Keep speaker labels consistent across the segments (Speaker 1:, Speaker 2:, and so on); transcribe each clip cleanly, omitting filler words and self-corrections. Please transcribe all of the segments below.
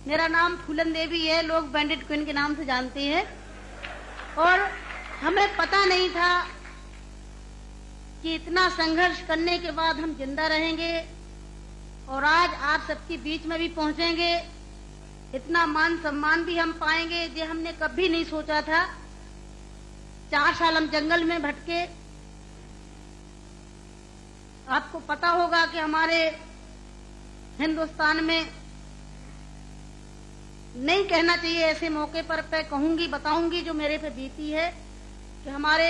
Speaker 1: मेरा नाम फूलन देवी है, लोग बैंडिट क्वीन के नाम से जानते हैं। और हमें पता नहीं था कि इतना संघर्ष करने के बाद हम जिंदा रहेंगे और आज आप सबके बीच में भी पहुंचेंगे, इतना मान सम्मान भी हम पाएंगे, ये हमने कभी नहीं सोचा था। 4 साल हम जंगल में भटके। आपको पता होगा कि हमारे हिंदुस्तान में, नहीं कहना चाहिए ऐसे मौके पर, मैं कहूंगी, बताऊंगी जो मेरे पे बीती है, कि हमारे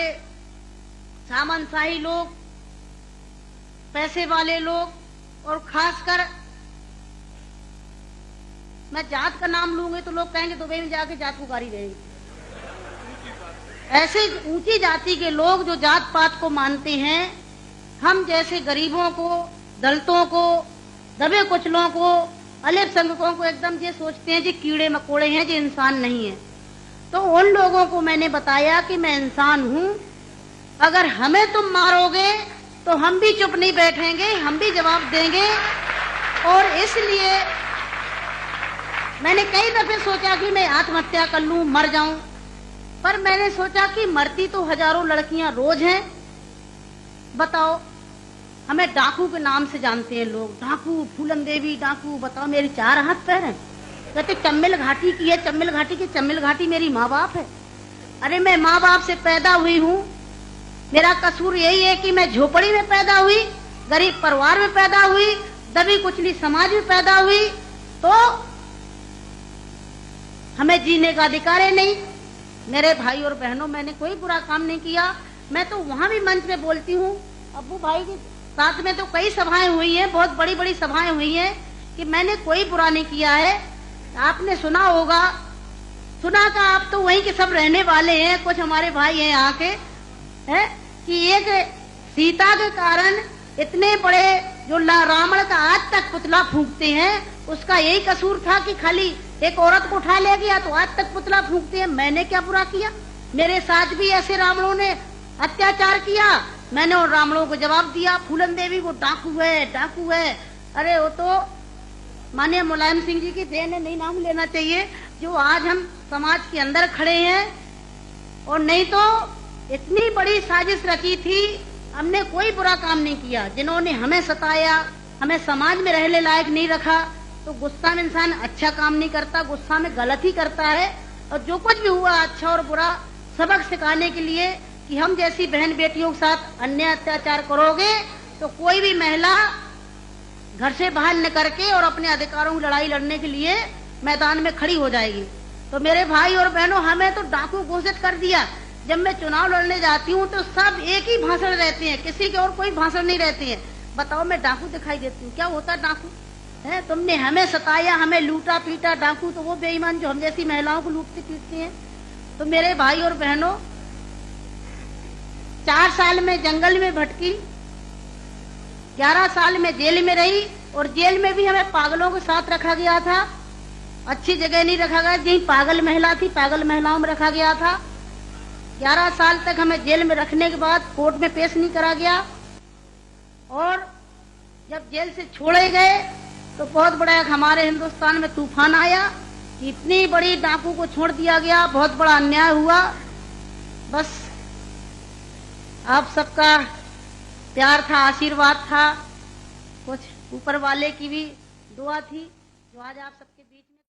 Speaker 1: सामंतशाही लोग, पैसे वाले लोग, और खासकर मैं जात का नाम लूंगी तो लोग कहेंगे दुबई में जाके जात पुकारी रहेगी। ऐसे ऊंची जाति के लोग जो जात पात को मानते हैं, हम जैसे गरीबों को, दलितों को, दबे कुचलों को, अल्पसंख्यकों को एकदम ये सोचते हैं जी कीड़े मकोड़े हैं, जी इंसान नहीं है। तो उन लोगों को मैंने बताया कि मैं इंसान हूं, अगर हमें तुम मारोगे तो हम भी चुप नहीं बैठेंगे, हम भी जवाब देंगे। और इसलिए मैंने कई दफे सोचा कि मैं आत्महत्या कर लूं, मर जाऊं, पर मैंने सोचा कि मरती तो हजारों लड़कियां रोज हैं। बताओ, हमें डाकू के नाम से जानते हैं लोग, डाकू, फूलन देवी डाकू। बताओ, मेरी 4 हाथ पैर हैं। कहते चम्मिल घाटी की है, चम्मिल घाटी की। चम्मिल घाटी मेरी माँ बाप है। अरे मैं माँ बाप से पैदा हुई हूँ। मेरा कसूर यही है कि मैं झोपड़ी में पैदा हुई, गरीब परिवार में पैदा हुई, दबी कुचली समाज में पैदा हुई, तो हमें जीने का अधिकार है नहीं। मेरे भाई और बहनों, मैंने कोई बुरा काम नहीं किया। मैं तो वहां भी मंच में बोलती हूँ, अब्बू भाई के साथ में तो कई सभाएं हुई हैं, बहुत बड़ी बड़ी सभाएं हुई हैं, कि मैंने कोई बुरा नहीं किया है। आपने सुना होगा, सुना का आप तो वहीं के सब रहने वाले हैं, कुछ हमारे भाई हैं यहाँ के, है कि एक सीता के कारण इतने बड़े जो रावण का आज तक पुतला फूंकते हैं, उसका यही कसूर था कि खाली एक औरत को उठा ले गया तो आज तक पुतला फूंकते हैं। मैंने क्या बुरा किया? मेरे साथ भी ऐसे रावणों ने अत्याचार किया, मैंने उन रावणों को जवाब दिया। फूलन देवी वो डाकू है, डाकू है। अरे वो तो माननीय मुलायम सिंह जी की देन है, नहीं नाम लेना चाहिए, जो आज हम समाज के अंदर खड़े हैं। और नहीं तो इतनी बड़ी साजिश रची थी, हमने कोई बुरा काम नहीं किया। जिन्होंने हमें सताया, हमें समाज में रहने लायक नहीं रखा, तो गुस्सा में इंसान अच्छा काम नहीं करता, गुस्सा में गलत ही करता है। और जो कुछ भी हुआ, अच्छा और बुरा, सबक सिखाने के लिए कि हम जैसी बहन बेटियों के साथ अन्याय अत्याचार करोगे तो कोई भी महिला घर से बाहर निकल के और अपने अधिकारों की लड़ाई लड़ने के लिए मैदान में खड़ी हो जाएगी। तो मेरे भाई और बहनों, हमें तो डाकू घोषित कर दिया। जब मैं चुनाव लड़ने जाती हूँ तो सब एक ही भाषण रहते हैं, किसी के और कोई भाषण नहीं रहते हैं। बताओ, मैं डाकू दिखाई देती हूँ? क्या होता डाकू है? तुमने हमें सताया, हमें लूटा पीटा। डाकू तो वो बेईमान जो हम जैसी महिलाओं को लूटते पीटते हैं। तो मेरे भाई और बहनों, 4 साल में जंगल में भटकी, 11 साल में जेल में रही, और जेल में भी हमें पागलों के साथ रखा गया था। अच्छी जगह नहीं रखा गया, यही पागल महिला थी, पागल महिलाओं में रखा गया था। 11 साल तक हमें जेल में रखने के बाद कोर्ट में पेश नहीं करा गया। और जब जेल से छोड़े गए तो बहुत बड़ा हमारे हिंदुस्तान में तूफान आया कि इतनी बड़ी डाकू को छोड़ दिया गया, बहुत बड़ा अन्याय हुआ। बस आप सबका प्यार था, आशीर्वाद था, कुछ ऊपर वाले की भी दुआ थी, जो आज आप सबके बीच में